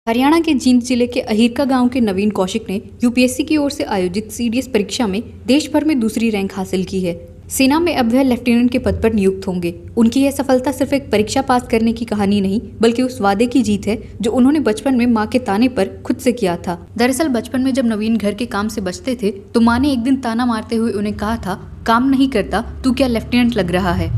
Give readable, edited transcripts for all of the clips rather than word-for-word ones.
हरियाणा के जींद जिले के अहिरका गांव के नवीन कौशिक ने यूपीएससी की ओर से आयोजित सीडीएस परीक्षा में देश भर में दूसरी रैंक हासिल की है। सेना में अब वह लेफ्टिनेंट के पद पर नियुक्त होंगे। उनकी यह सफलता सिर्फ एक परीक्षा पास करने की कहानी नहीं, बल्कि उस वादे की जीत है जो उन्होंने बचपन में माँ के ताने पर खुद से किया था। दरअसल बचपन में जब नवीन घर के काम से बचते थे तो माँ ने एक दिन ताना मारते हुए उन्हें कहा था, काम नहीं करता तू क्या लेफ्टिनेंट लग रहा है।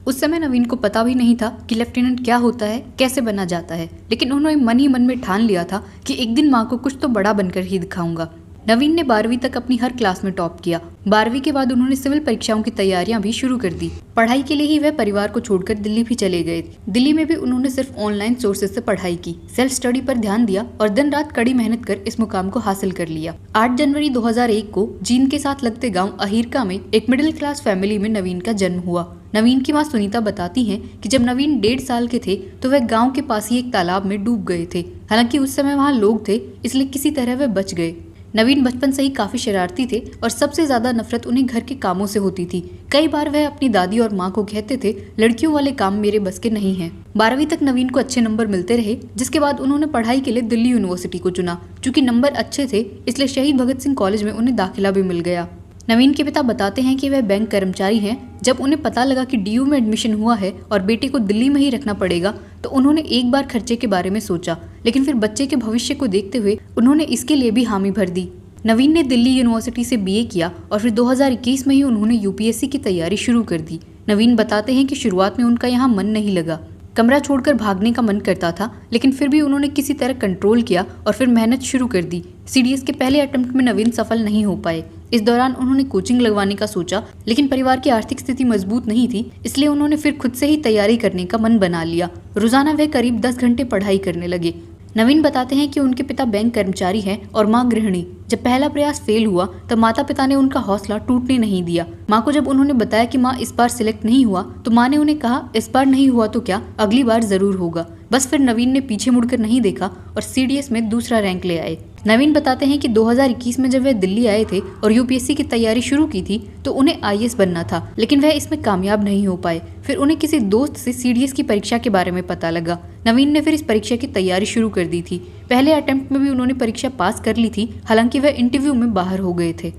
उस समय नवीन को पता भी नहीं था कि लेफ्टिनेंट क्या होता है, कैसे बना जाता है, लेकिन उन्होंने मन ही मन में ठान लिया था कि एक दिन माँ को कुछ तो बड़ा बनकर ही दिखाऊंगा। नवीन ने 12वीं तक अपनी हर क्लास में टॉप किया। 12वीं के बाद उन्होंने सिविल परीक्षाओं की तैयारियां भी शुरू कर दी। पढ़ाई के लिए ही वह परिवार को छोड़कर दिल्ली भी चले गए। दिल्ली में भी उन्होंने सिर्फ ऑनलाइन सोर्सेज से पढ़ाई की, सेल्फ स्टडी पर ध्यान दिया और दिन रात कड़ी मेहनत कर इस मुकाम को हासिल कर लिया। 8 जनवरी 2001 को जींद के साथ लगते गाँव अहिरका में एक मिडिल क्लास फैमिली में नवीन का जन्म हुआ। नवीन की मां सुनीता बताती हैं कि जब नवीन 1.5 साल के थे तो वह गांव के पास ही एक तालाब में डूब गए थे। हालांकि उस समय वहां लोग थे, इसलिए किसी तरह वे बच गए। नवीन बचपन से ही काफी शरारती थे और सबसे ज्यादा नफरत उन्हें घर के कामों से होती थी। कई बार वह अपनी दादी और माँ को कहते थे, लड़कियों वाले काम मेरे बस के नहीं हैं। 12वीं तक नवीन को अच्छे नंबर मिलते रहे, जिसके बाद उन्होंने पढ़ाई के लिए दिल्ली यूनिवर्सिटी को चुना। चूंकि नंबर अच्छे थे इसलिए शहीद भगत सिंह कॉलेज में उन्हें दाखिला भी मिल गया। नवीन के पिता बताते हैं कि वह बैंक कर्मचारी हैं। जब उन्हें पता लगा कि डीयू में एडमिशन हुआ है और बेटे को दिल्ली में ही रखना पड़ेगा तो उन्होंने एक बार खर्चे के बारे में सोचा, लेकिन फिर बच्चे के भविष्य को देखते हुए उन्होंने इसके लिए भी हामी भर दी। नवीन ने दिल्ली यूनिवर्सिटी से बीए किया और फिर 2021 में ही उन्होंने यूपीएससी की तैयारी शुरू कर दी। नवीन बताते हैं कि शुरुआत में उनका यहाँ मन नहीं लगा, कमरा छोड़कर भागने का मन करता था, लेकिन फिर भी उन्होंने किसी तरह कंट्रोल किया और फिर मेहनत शुरू कर दी। सीडीएस के पहले अटेम्प्ट में नवीन सफल नहीं हो पाए। इस दौरान उन्होंने कोचिंग लगवाने का सोचा, लेकिन परिवार की आर्थिक स्थिति मजबूत नहीं थी, इसलिए उन्होंने फिर खुद से ही तैयारी करने का मन बना लिया। रोजाना वे करीब 10 घंटे पढ़ाई करने लगे। नवीन बताते हैं कि उनके पिता बैंक कर्मचारी हैं और मां गृहिणी। जब पहला प्रयास फेल हुआ तब माता पिता ने उनका हौसला टूटने नहीं दिया। मां को जब उन्होंने बताया कि मां इस बार सिलेक्ट नहीं हुआ तो मां ने उन्हें कहा, इस बार नहीं हुआ तो क्या, अगली बार जरूर होगा। बस फिर नवीन ने पीछे मुड़कर नहीं देखा और सीडीएस में दूसरा रैंक ले आए। नवीन बताते हैं कि 2021 में जब वे दिल्ली आए थे और यूपीएससी की तैयारी शुरू की थी तो उन्हें आईएएस बनना था, लेकिन वह इसमें कामयाब नहीं हो पाए। फिर उन्हें किसी दोस्त से सीडीएस की परीक्षा के बारे में पता लगा। नवीन ने फिर इस परीक्षा की तैयारी शुरू कर दी थी। पहले अटेम्प्ट में भी उन्होंने परीक्षा पास कर ली थी, हालांकि वह इंटरव्यू में बाहर हो गए थे।